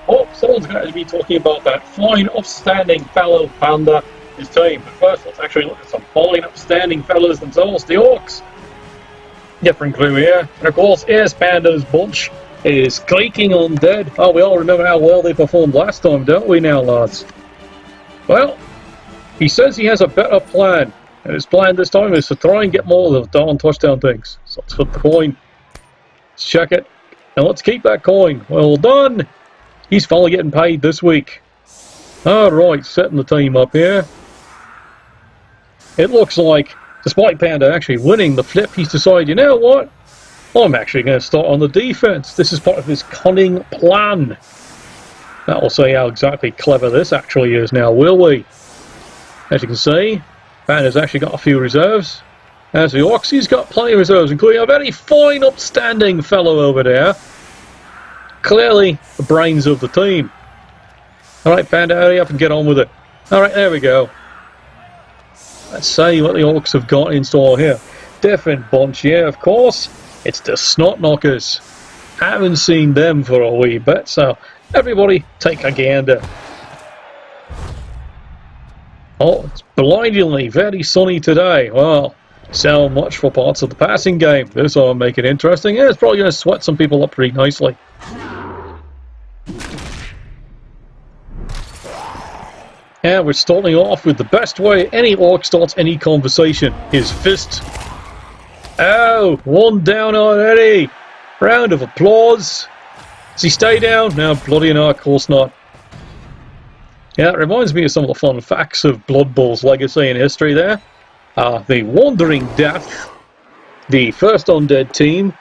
Oh, someone's going to be talking about that fine, upstanding fellow Panda, his team. But first, let's actually look at some fine, upstanding fellas themselves, the Orcs. Different crew here. And of course, here's Panda's bunch. Is creaking Undead. Oh, we all remember how well they performed last time, don't we now, lads? Well, he says he has a better plan. And his plan this time is to try and get more of the darn touchdown things. So let's flip the coin. Let's check it. And let's keep that coin. Well done. He's finally getting paid this week. Alright, setting the team up here. It looks like, despite Panda actually winning the flip, he's decided, you know what? I'm actually going to start on the defense. This is part of his cunning plan. That will say how exactly clever this actually is now, will we? As you can see, Panda's actually got a few reserves. As the Orcs, he's got plenty of reserves, including a very fine, upstanding fellow over there. Clearly, the brains of the team. Alright, Panda, hurry up and get on with it. Alright, there we go. Let's see what the Orcs have got in store here. Different bunch here, of course. It's the Snot Knockers. Haven't seen them for a wee bit, so everybody take a gander. Oh, it's blindingly very sunny today. Well, so much for parts of the passing game. This will make it interesting. Yeah, it's probably going to sweat some people up pretty nicely. And we're starting off with the best way any Orc starts any conversation, his fist. Oh, one down already. Round of applause. Does he stay down? No, bloody no, of course not. Yeah, it reminds me of some of the fun facts of Blood Bowl's legacy and history there. The Wandering Death, the first Undead team,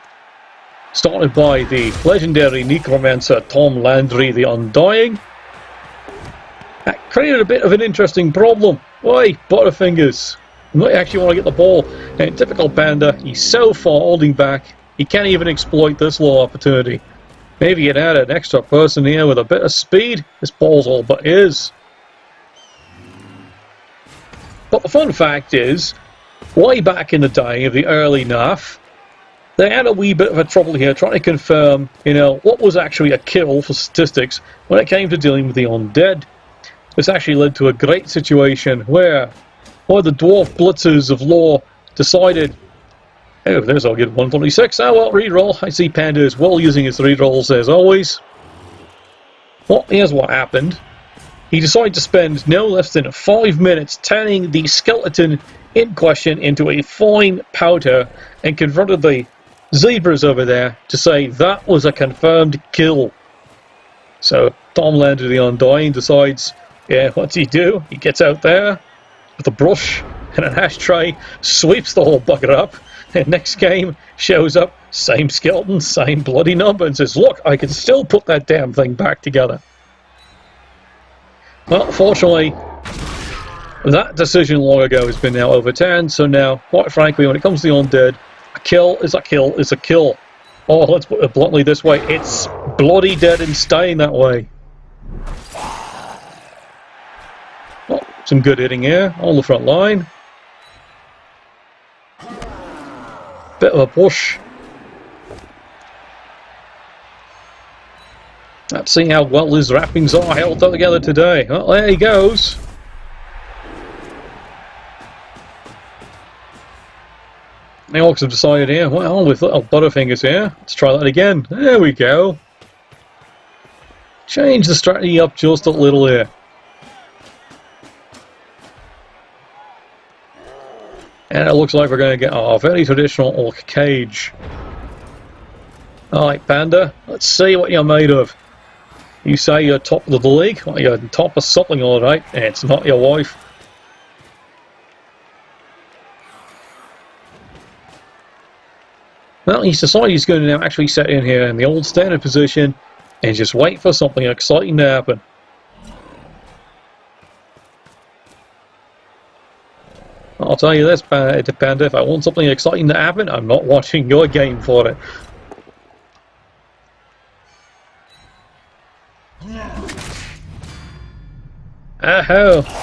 started by the legendary necromancer Tom Landry the Undying. That created a bit of an interesting problem. Why, Butterfingers? You might actually want to get the ball. And typical Panda, he's so far holding back, he can't even exploit this little opportunity. Maybe you'd add an extra person here with a bit of speed. This ball's all but his. But the fun fact is, way back in the day of the early NAF, they had a wee bit of a trouble here trying to confirm, you know, what was actually a kill for statistics when it came to dealing with the Undead. This actually led to a great situation where the dwarf blitzers of lore decided, oh, there's our good 126. Oh, well, reroll. I see Panda is well using his rerolls as always. Well, here's what happened. He decided to spend no less than 5 minutes turning the skeleton in question into a fine powder and confronted the zebras over there to say that was a confirmed kill. So Tom Landry the Undying decides, yeah, what's he do? He gets out there with a brush and an ashtray, sweeps the whole bucket up, and next game shows up, same skeleton, same bloody number, and says, look, I can still put that damn thing back together. Well, fortunately, that decision long ago has been now overturned, so now, quite frankly, when it comes to the Undead, a kill is a kill is a kill. Or, let's put it bluntly this way, it's bloody dead and staying that way. Well, some good hitting here, on the front line. Bit of a push. Let's see how well his wrappings are held together today. Well, there he goes. The Orcs have decided here, well, with little Butterfingers here, let's try that again. There we go. Change the strategy up just a little here. And it looks like we're going to get a very traditional Orc cage. Alright, Panda, let's see what you're made of. You say you're top of the league? Well, you're top of something, alright. It's not your wife. Well, he's decided he's going to now actually set in here in the old standard position and just wait for something exciting to happen. I'll tell you this, Panda, if I want something exciting to happen, I'm not watching your game for it.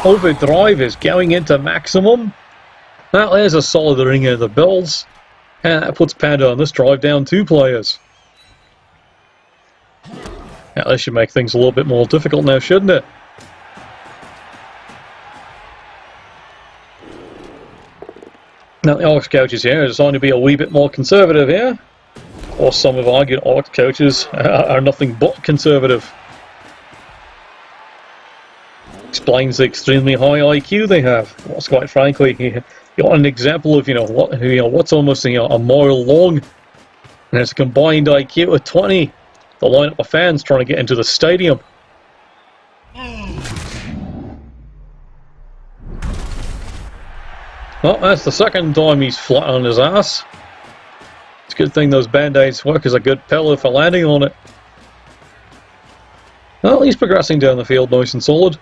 Overdrive is going into maximum. Well, there's a solid ring of the bills. And that puts Panda on this drive down 2 players. Yeah, this should make things a little bit more difficult now, shouldn't it? Now the Orcs coaches here are deciding to be a wee bit more conservative here. Or some have argued Orcs coaches are nothing but conservative. Explains the extremely high IQ they have. What's quite frankly, you want an example of what's almost a mile long, and it's a combined IQ of 20. The lineup of fans trying to get into the stadium. Well, that's the second time he's flat on his ass. It's a good thing those band-aids work as a good pillow for landing on it. Well, he's progressing down the field nice and solid.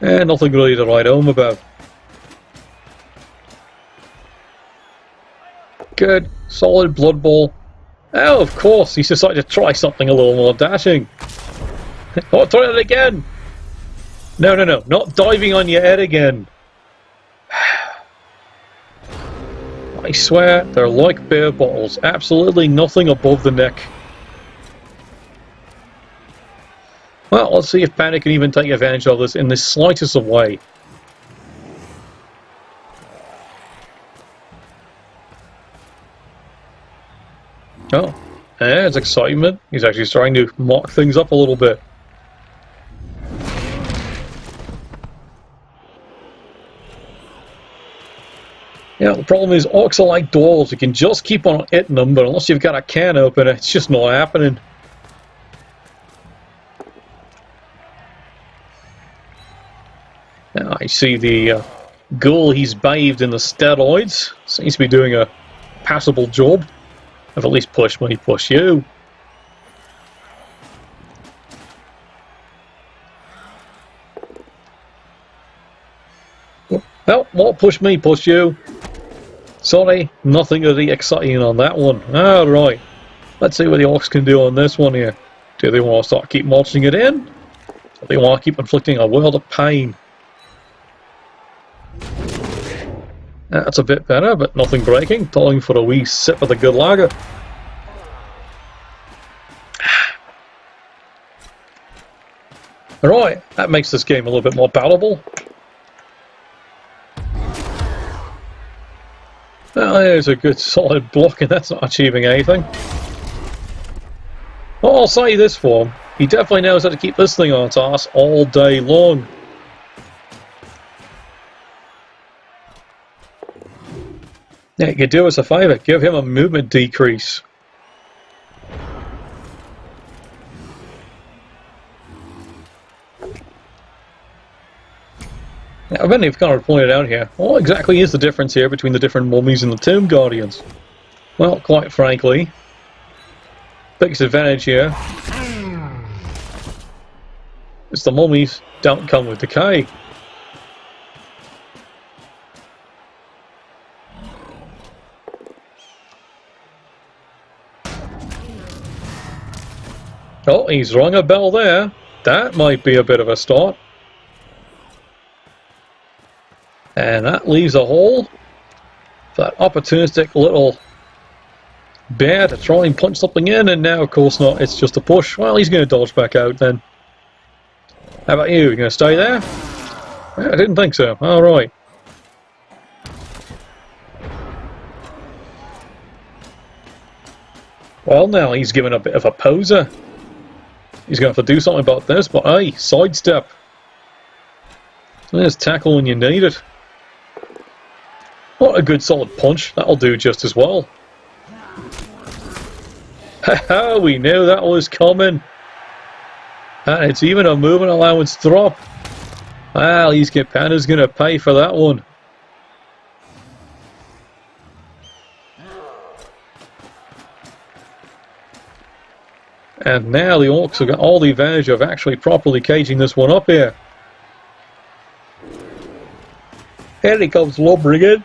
And nothing really to write home about. Good, solid blood ball. Oh, of course, he's decided to try something a little more dashing. Oh, try it again! No, not diving on your head again. I swear, they're like beer bottles. Absolutely nothing above the neck. Well, let's see if Panda can even take advantage of this in the slightest of way. Oh, there's excitement. He's actually starting to mock things up a little bit. Yeah, the problem is Orcs are like dwarves. You can just keep on hitting them, but unless you've got a can open, it's just not happening. Now I see the ghoul he's bathed in the steroids. Seems to be doing a passable job. I've at least pushed when he pushed you. Well, what pushed me, pushed you. Sorry, nothing really exciting on that one. Alright, let's see what the Orcs can do on this one here. Do they want to keep marching it in? Or do they want to keep inflicting a world of pain? That's a bit better, but nothing breaking. Time for a wee sip of the good lager. Right, that makes this game a little bit more palatable. Well, there's a good solid block, and that's not achieving anything. Well, I'll say this for him. He definitely knows how to keep this thing on its ass all day long. Yeah, you could do us a favour. Give him a movement decrease. Now, many have kind of pointed out here, what exactly is the difference here between the different mummies and the Tomb Guardians? Well, quite frankly, biggest advantage here is the mummies don't come with decay. Oh, he's rung a bell there. That might be a bit of a start. And that leaves a hole for that opportunistic little bear to try and punch something in, and now of course not, it's just a push. Well, he's going to dodge back out then. How about you? You going to stay there? I didn't think so. Alright. Well, now he's given a bit of a poser. He's going to have to do something about this, but hey, sidestep. There's tackle when you need it. What a good solid punch. That'll do just as well. Haha, we knew that was coming. And it's even a movement allowance drop. Well, Panda's going to pay for that one. And now the Orcs have got all the advantage of actually properly caging this one up here. Here he comes lumbering in.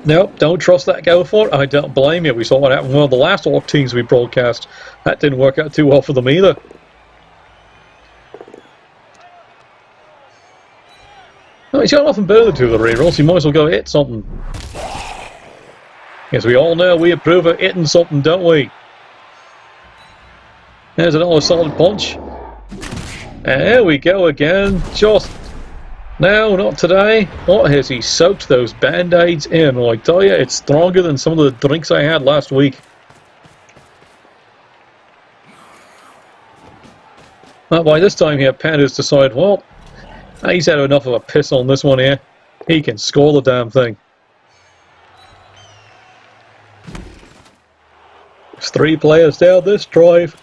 Nope, don't trust that go for it. I don't blame you. We saw what happened with one of the last Orc teams we broadcast. That didn't work out too well for them either. Well, he's got nothing better to do with the rerolls. He might as well go hit something. As we all know, we approve of hitting something, don't we? There's another solid punch. And there we go again. Just... No, not today. What has he soaked those band-aids in? Well, I tell you, it's stronger than some of the drinks I had last week. Well, by this time here, Panda's decided, well, he's had enough of a piss on this one here. He can score the damn thing. There's 3 players down this drive.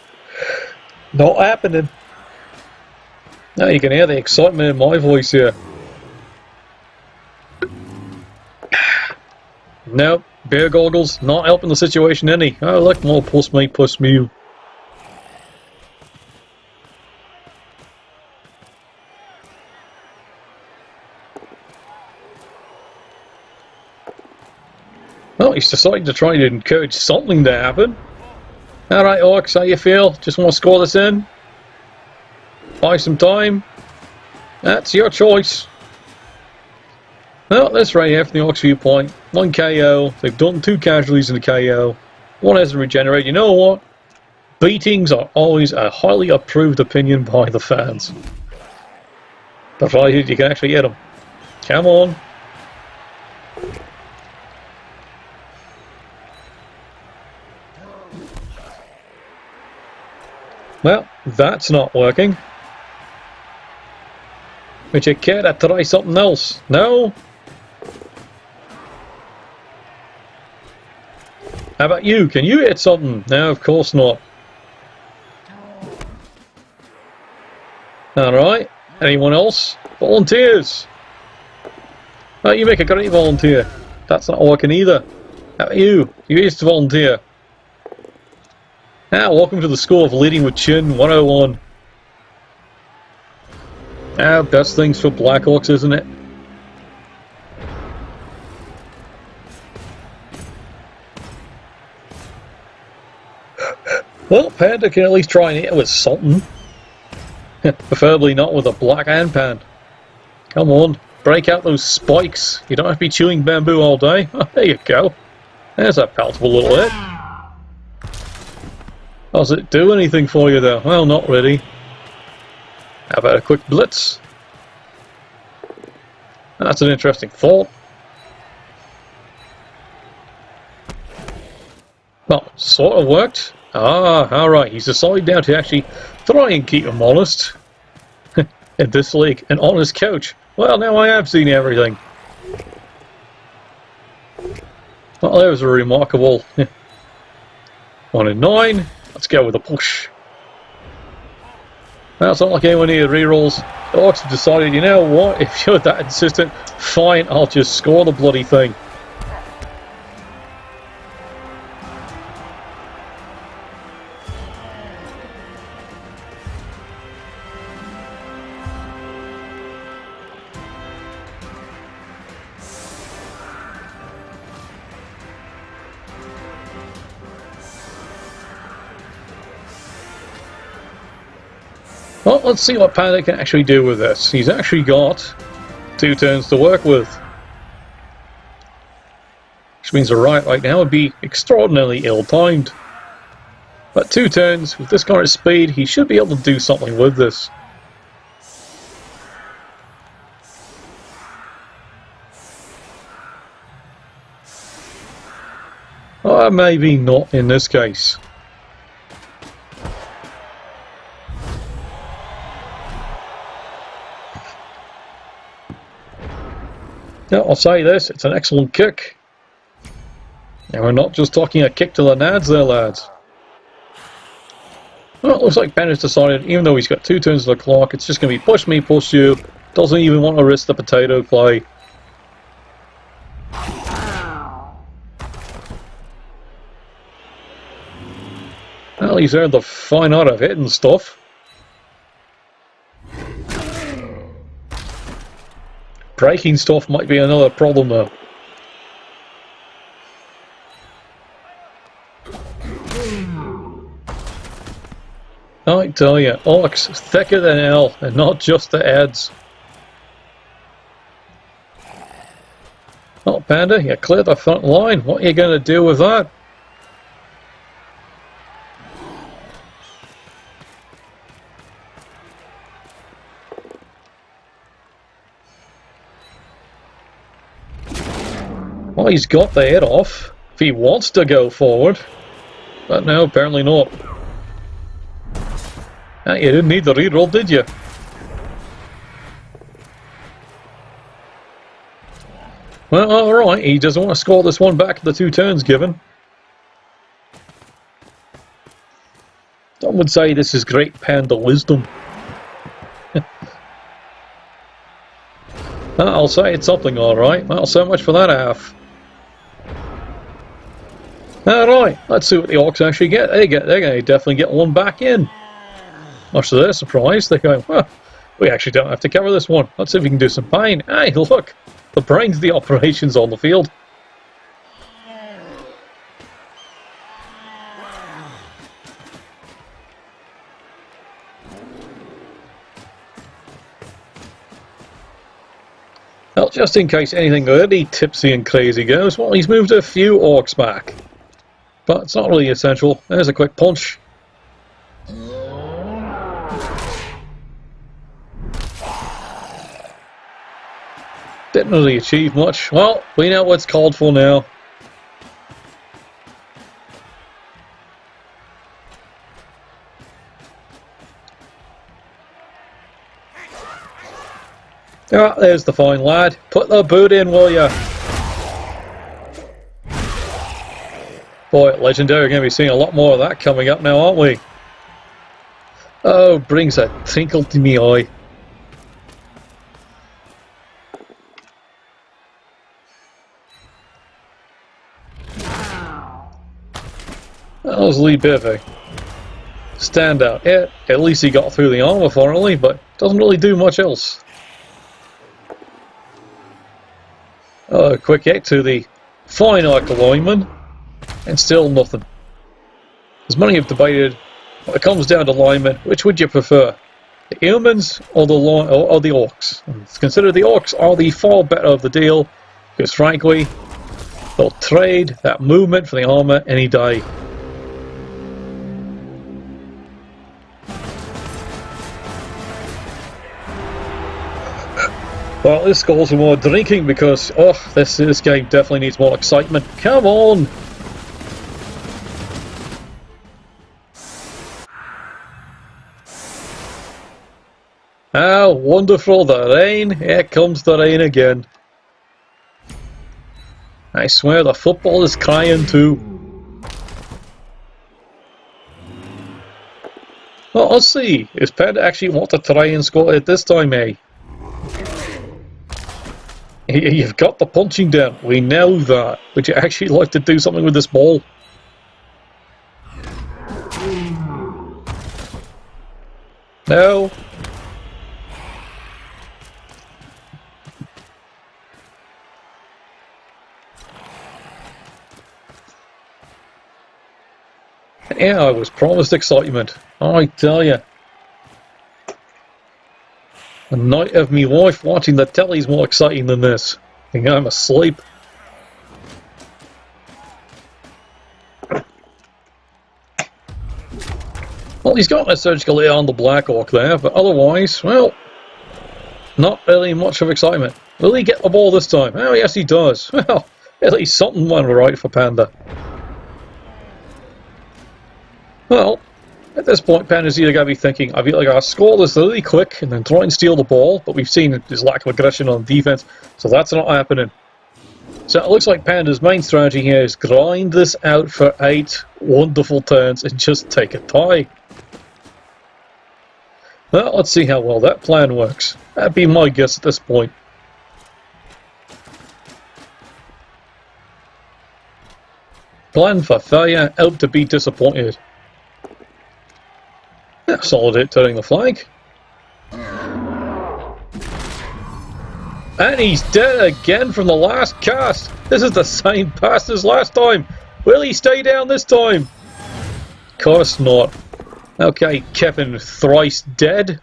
Not happening. Now you can hear the excitement in my voice here. Nope, beer goggles not helping the situation any. Oh look, more puss me, puss me. Well, he's deciding to try to encourage something to happen. Alright, Orcs, how you feel? Just want to score this in? Buy some time? That's your choice. Well, this right here from the Orcs viewpoint. 1 KO. They've done 2 casualties in the KO. 1 hasn't regenerated. You know what? Beatings are always a highly approved opinion by the fans. Provided you can actually hit them. Come on. Well, that's not working. Would you care to try something else? No? How about you? Can you hit something? No, of course not. Alright. Anyone else? Volunteers! Oh, you make a great volunteer. That's not working either. How about you? You used to volunteer. Ah, welcome to the School of Leading with Chin 101. Ah, best things for Black Orcs, isn't it? Well, Panda can at least try and hit it with something. Preferably not with a black hand pan. Come on, break out those spikes. You don't have to be chewing bamboo all day. Oh, there you go. There's a palatable little hit. Does it do anything for you though? Well, not really. How about a quick blitz? That's an interesting thought. Well, sort of worked. Ah, alright, he's decided now to actually try and keep him honest. In this league, an honest coach. Well, now I have seen everything. Well, that was a remarkable 1 in 9. Let's go with a push. Now, it's not like anyone here rerolls. The Orcs have decided, you know what, if you're that insistent, fine, I'll just score the bloody thing. Well, let's see what Panda can actually do with this. He's actually got 2 turns to work with. Which means a riot right now would be extraordinarily ill-timed. But 2 turns, with this kind of speed, he should be able to do something with this. Or maybe not in this case. Yeah, I'll say this, it's an excellent kick. And we're not just talking a kick to the nads there, lads. Well, it looks like Panda's decided, even though he's got 2 turns of the clock, it's just going to be push me, push you. Doesn't even want to risk the potato play. Well, he's earned the fine art of hitting stuff. Breaking stuff might be another problem though. I tell you, Orcs thicker than hell, and not just the heads. Oh, Panda, you clear the front line. What are you going to do with that? Well, he's got the head off if he wants to go forward. But no, apparently not. Ah, you didn't need the reroll, did you? Well, alright, he doesn't want to score this one back at the 2 turns given. Some would say this is great Panda wisdom. I'll say it's something, alright. Well, so much for that half. Alright, let's see what the Orcs actually get. They're going to definitely get one back in. Much to their surprise, they're going, well, we actually don't have to cover this one. Let's see if we can do some pain. Hey, look! The brains of the operations on the field. Well, just in case anything really tipsy and crazy goes, well, he's moved a few Orcs back. But it's not really essential. There's a quick punch. Didn't really achieve much. Well, we know what's called for now. Ah, there's the fine lad. Put the boot in, will ya? Boy, Legendary, we're going to be seeing a lot more of that coming up now, aren't we? Oh, brings a twinkle to me eye. That was a little bit of a standout. Yeah, at least he got through the armor finally, but doesn't really do much else. Oh, a quick hit to the fine arc lineman, and still nothing. As many have debated, when it comes down to linemen, which would you prefer? The humans or the Orcs? And it's considered the Orcs are the far better of the deal, because frankly, they'll trade that movement for the armor any day. Well, this calls for more drinking because, oh, this game definitely needs more excitement. Come on! Oh, wonderful, the rain. Here comes the rain again. I swear the football is crying too. Well, let's see. Is Panda actually want to try and score it this time, eh? You've got the punching down. We know that. Would you actually like to do something with this ball? No. Yeah, I was promised excitement. I tell you. The night of me wife watching the telly's more exciting than this. I think I'm asleep. Well, he's got a surgical hit on the Black Orc there, but otherwise, well, not really much of excitement. Will he get the ball this time? Oh, yes, he does. Well, at least something went right for Panda. Well, at this point, Panda's either going to be thinking, I've either got to score this really quick and then try and steal the ball, but we've seen his lack of aggression on defense, so that's not happening. So it looks like Panda's main strategy here is grind this out for 8 wonderful turns and just take a tie. Well, let's see how well that plan works. That'd be my guess at this point. Plan for failure, out to be disappointed. Solid hit turning the flag. And he's dead again from the last cast. This is the same pass as last time. Will he stay down this time? Of course not. Okay, Kevin thrice dead.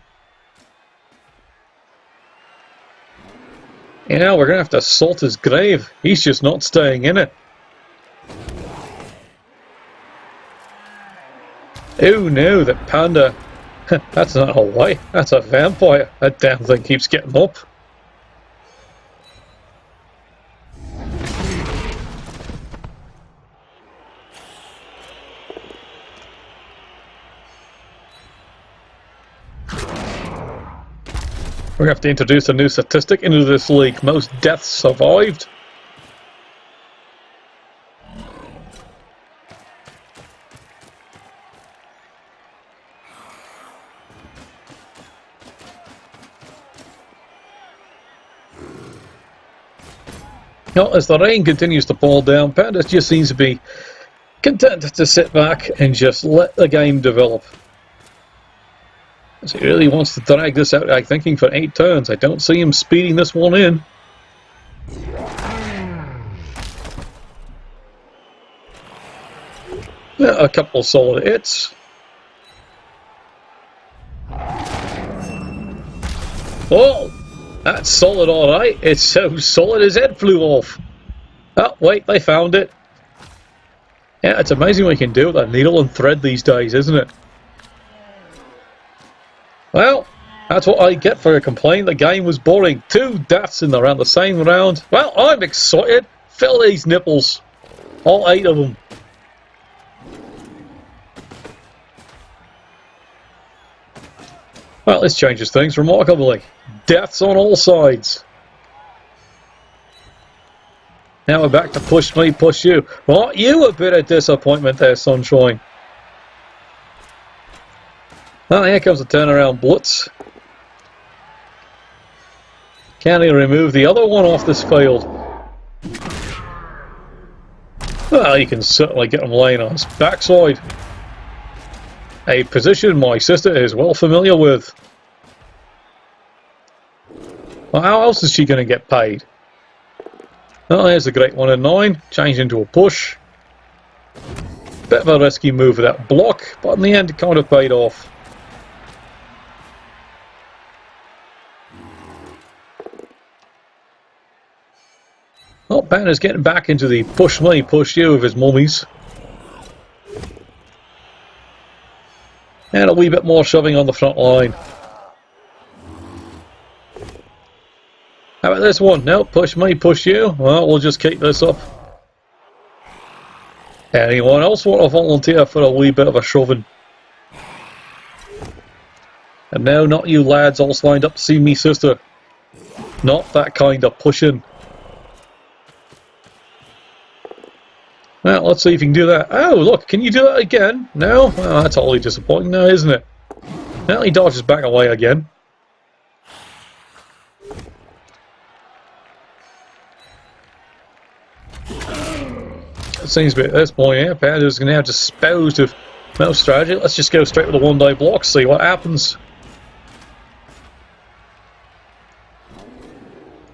You know, we're going to have to assault his grave. He's just not staying in it. Oh no, that Panda. That's not a white, that's a vampire. That damn thing keeps getting up. We're going to have to introduce a new statistic into this league. Most deaths survived. Well, as the rain continues to fall down, Panda just seems to be content to sit back and just let the game develop. He really wants to drag this out, I'm thinking, for 8 turns. I don't see him speeding this one in. Yeah, a couple of solid hits. Oh, that's solid, alright. It's so solid his head flew off. Oh, wait, they found it. Yeah, it's amazing what you can do with a needle and thread these days, isn't it? Well, that's what I get for a complaint. The game was boring. 2 deaths in around the same round. Well, I'm excited. Fill these nipples. All 8 of them. Well, this changes things remarkably. Deaths on all sides. Now we're back to push me, push you. Well, you a bit of disappointment there, Sunshine. Well, here comes the turnaround blitz. Can he remove the other one off this field? Well, you can certainly get him laying on his backside. A position my sister is well familiar with. Well, how else is she going to get paid? Well, there's a great 1 in 9. Changed into a push. Bit of a risky move with that block, but in the end it kind of paid off. Well, Panda's getting back into the push me, push you of his mummies. And a wee bit more shoving on the front line. How about this one? No, push me, push you. Well, we'll just keep this up. Anyone else want to volunteer for a wee bit of a shoving? And no, not you lads all lined up to see me sister. Not that kind of pushing. Well, let's see if you can do that. Oh, look, can you do that again? No? Well, that's totally disappointing now, isn't it? Well, he dodges back away again. It seems to be at this point, yeah, Panda's going to have disposed of most strategy. Let's just go straight with the 1-die block, see what happens.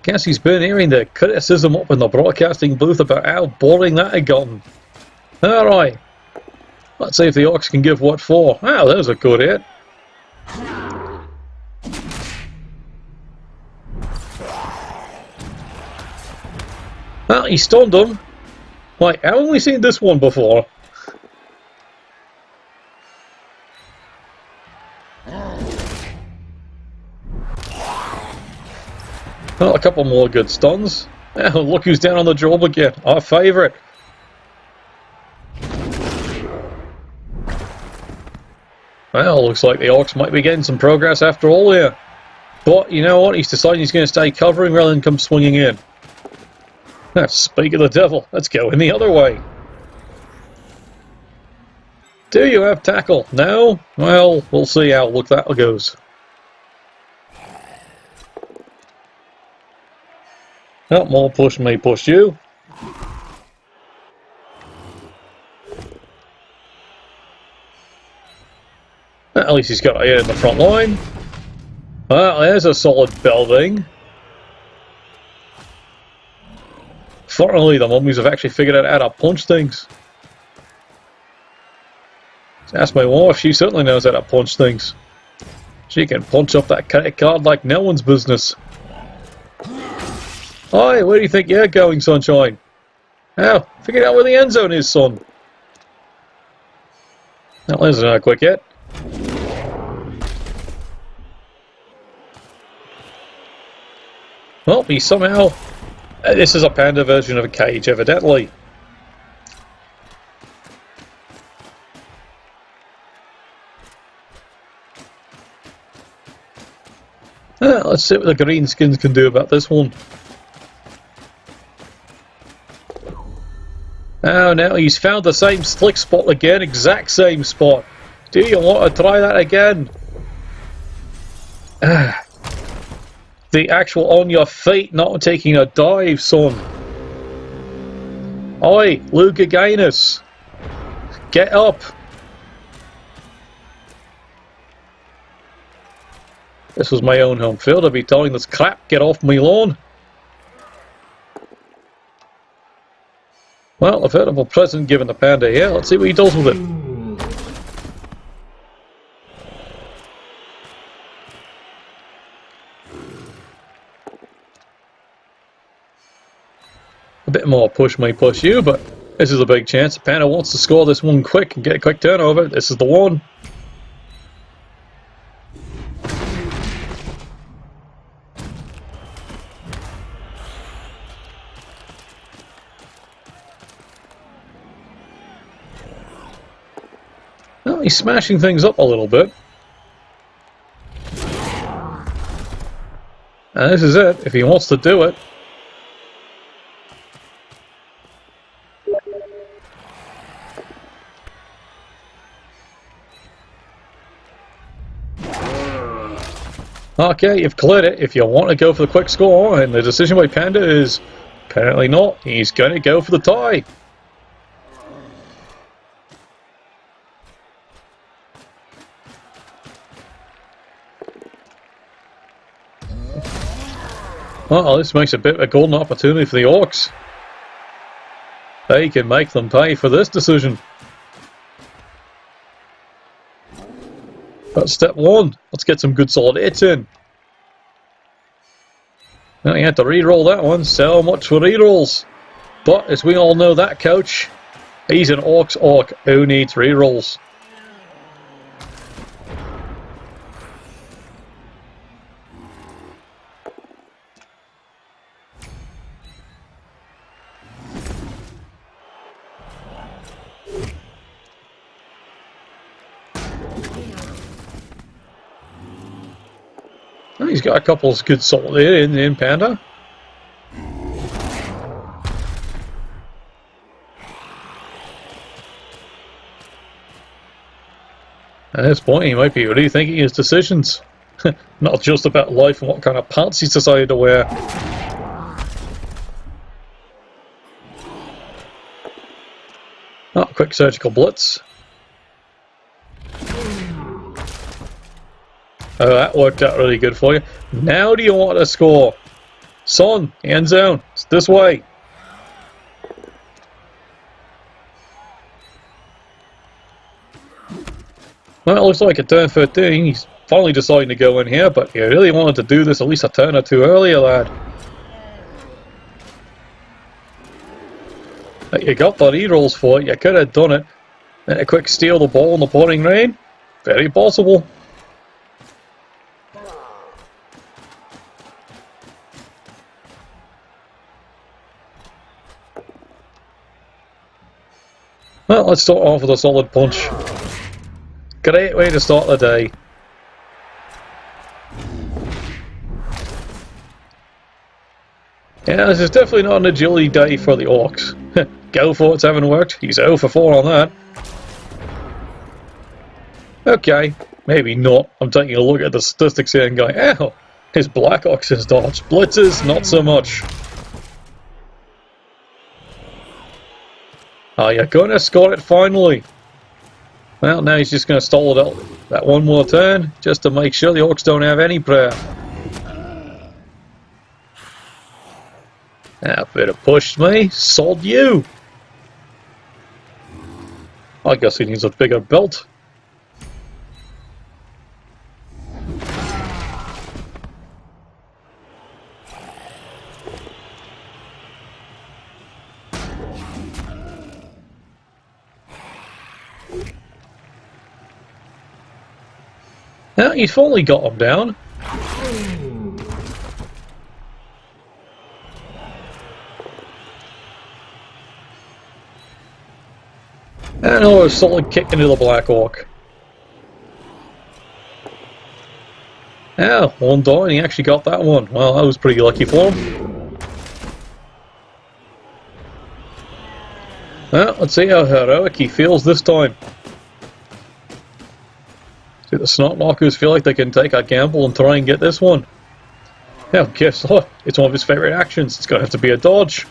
Guess he's been hearing the criticism up in the broadcasting booth about how boring that had gotten. Alright. Let's see if the Orcs can give what for. Oh, there's a good hit. Well, he stunned him. Wait, haven't we seen this one before? Well, a couple more good stuns. Oh, look who's down on the job again. Our favourite. Well, looks like the Orcs might be getting some progress after all here. But, you know what? He's deciding he's going to stay covering rather than come swinging in. Now, speak of the devil. Let's go in the other way. Do you have tackle? No? Well, we'll see how that goes. No more push me, push you. At least he's got it in the front line. Well, there's a solid building. Fortunately, the mummies have actually figured out how to punch things. Ask my wife, she certainly knows how to punch things. She can punch up that credit card like no one's business. Oi, where do you think you're going, Sunshine? Oh, figure out where the end zone is, son. That was not a quick hit. Well, he somehow... this is a Panda version of a cage, evidently. Let's see what the greenskins can do about this one. Oh, now he's found the same slick spot again, exact same spot. Do you want to try that again? The actual on your feet, not taking a dive, son. Oi, Lugaganus. Get up. This was my own home field. I'd be telling this crap, get off my lawn. Well, a veritable present given to Panda here. Let's see what he does with it. A bit more push may push you, but this is a big chance. Panda wants to score this one quick and get a quick turnover. This is the one. Well, he's smashing things up a little bit. And this is it, if he wants to do it. Okay, you've cleared it. If you want to go for the quick score, and the decision by Panda is apparently not. He's going to go for the tie. Well, this makes a bit of a golden opportunity for the Orcs. They can make them pay for this decision. But step one, let's get some good solid hits in. Now you have to re-roll that one, so much for re-rolls. But as we all know that coach, he's an Orcs Orc who needs re-rolls. He's got a couple of good solid there in Panda. At this point, he might be rethinking his decisions. Not just about life and what kind of pants he's decided to wear. Oh, quick surgical blitz. Oh, that worked out really good for you. Now do you want to score? Son, end zone. It's this way. Well, it looks like at turn 13, he's finally deciding to go in here, but he really wanted to do this at least a turn or two earlier, lad. You got the re-rolls for it, you could have done it. Then a quick steal the ball in the pouring rain. Very possible. Well, let's start off with a solid punch. Great way to start the day. Yeah, this is definitely not an agility day for the Orcs. Go for it's haven't worked. He's 0 for 4 on that. Okay, maybe not. I'm taking a look at the statistics here and going, oh, his Black Orcs dodge. Blitzes, not so much. Oh, you're going to score it finally. Well, now he's just going to stall it out that one more turn, just to make sure the Orcs don't have any prayer. That bit of pushed me, sod you. I guess he needs a bigger belt. Now you've finally got him down. And a solid kick into the Black Orc. Yeah, one down, he actually got that one. Well, that was pretty lucky for him. Well, let's see how heroic he feels this time. See, the Snot Knockers feel like they can take a gamble and try and get this one. Well, guess what? It's one of his favourite actions. It's going to have to be a dodge.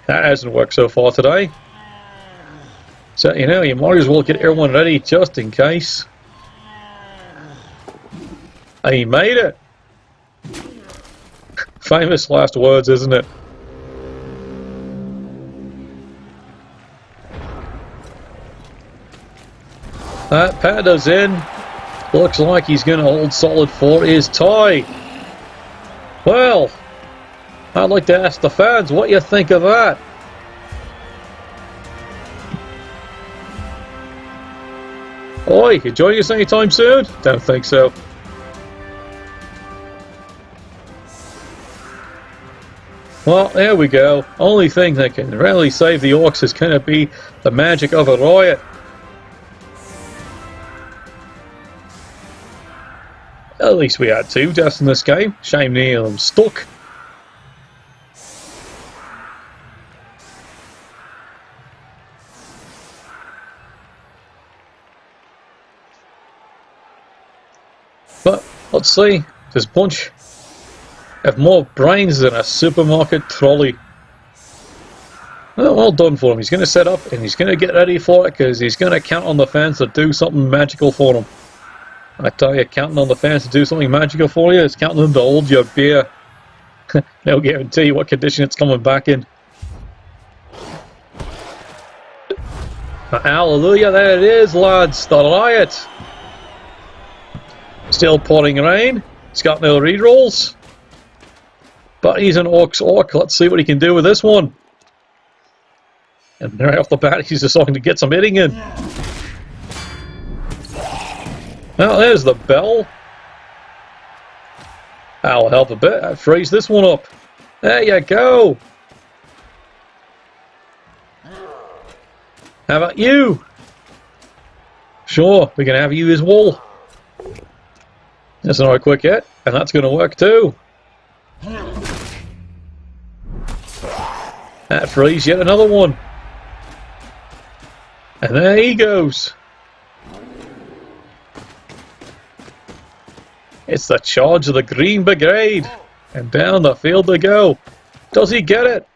That hasn't worked so far today. So, you know, you might as well get everyone ready just in case. He made it! Famous last words, isn't it? Panda's in. Looks like he's going to hold solid for his tie. Well, I'd like to ask the fans what you think of that. Oi, you joining us anytime soon? Don't think so. Well, there we go. Only thing that can really save the Orcs is going to be the magic of a riot. At least we had two deaths in this game. Shame neither of them stuck. But let's see. This bunch have more brains than a supermarket trolley. Well done for him. He's going to set up and he's going to get ready for it because he's going to count on the fans to do something magical for him. I tell you, counting on the fans to do something magical for you is counting them to hold your beer. No guarantee what condition it's coming back in. Hallelujah, there it is, lads. The riot. Still pouring rain. He's got no rerolls. But he's an Orcs Orc. Let's see what he can do with this one. And right off the bat, he's deciding to get some hitting in. Well, there's the bell. That'll help a bit. I'll freeze this one up. There you go. How about you? Sure, we can have you as wool. That's another quick hit, and that's going to work too. That frees yet another one. And there he goes. It's the charge of the Green Brigade. And down the field they go. Does he get it?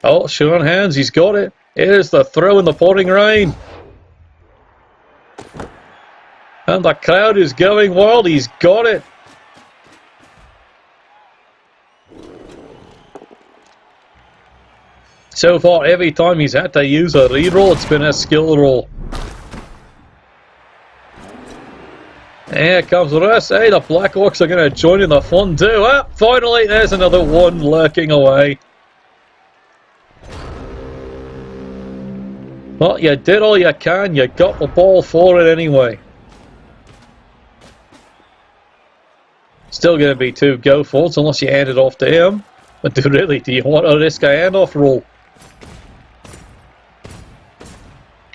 Oh, show on hands, he's got it. Here's the throw in the pouring rain. And the crowd is going wild. He's got it. So far, every time he's had to use a reroll, it's been a skill roll. Here comes the rest. Hey, the Black Orcs are going to join in the fun too. Ah, finally, there's another one lurking away. Well, you did all you can. You got the ball for it anyway. Still going to be two go-forwards unless you hand it off to him. But do you want to risk a handoff roll?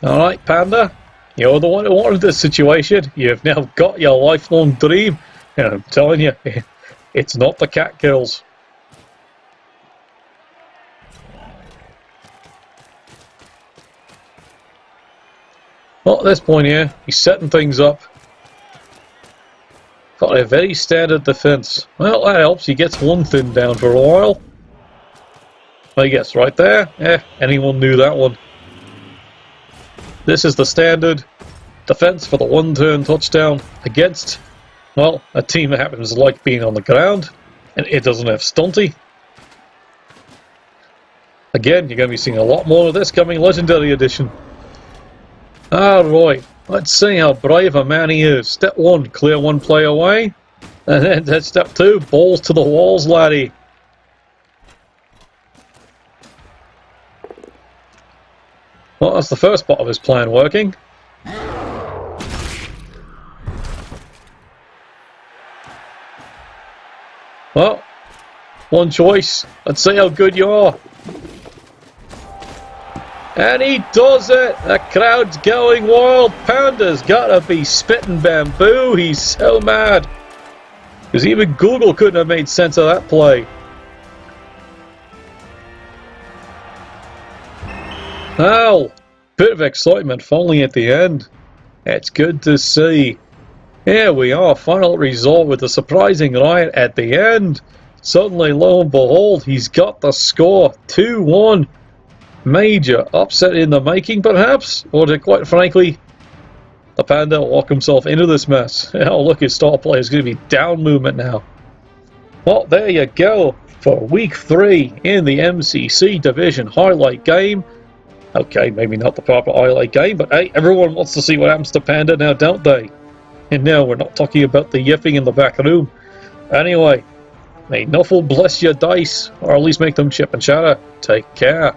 Alright, Panda. You're the one who wanted this situation. You've now got your lifelong dream. And I'm telling you, it's not the cat kills. Well, at this point here, he's setting things up. Got a very standard defense. Well, that helps. He gets one thing down for a while. I guess right there. Anyone knew that one. This is the standard defense for the one-turn touchdown against, well, a team that happens to like being on the ground, and it doesn't have stunty. Again, you're going to be seeing a lot more of this coming Legendary Edition. Alright, let's see how brave a man he is. Step 1, clear one play away. And then step 2, balls to the walls, laddie. Well, that's the first part of his plan working. Well, one choice. Let's see how good you are. And he does it! The crowd's going wild. Panda's gotta be spitting bamboo. He's so mad. Because even Google couldn't have made sense of that play. Now, bit of excitement finally at the end. It's good to see. Here we are, final result with a surprising riot at the end. Suddenly, lo and behold, he's got the score. 2-1. Major upset in the making, perhaps? Or to, quite frankly, the Panda walk himself into this mess. Oh, look, his star player is going to be down movement now. Well, there you go for week 3 in the MCC Division highlight game. Okay, maybe not the proper highlight game, but hey, everyone wants to see what happens to Panda now, don't they? And no, we're not talking about the yipping in the back room. Anyway, may Nuffle bless your dice, or at least make them chip and shatter. Take care.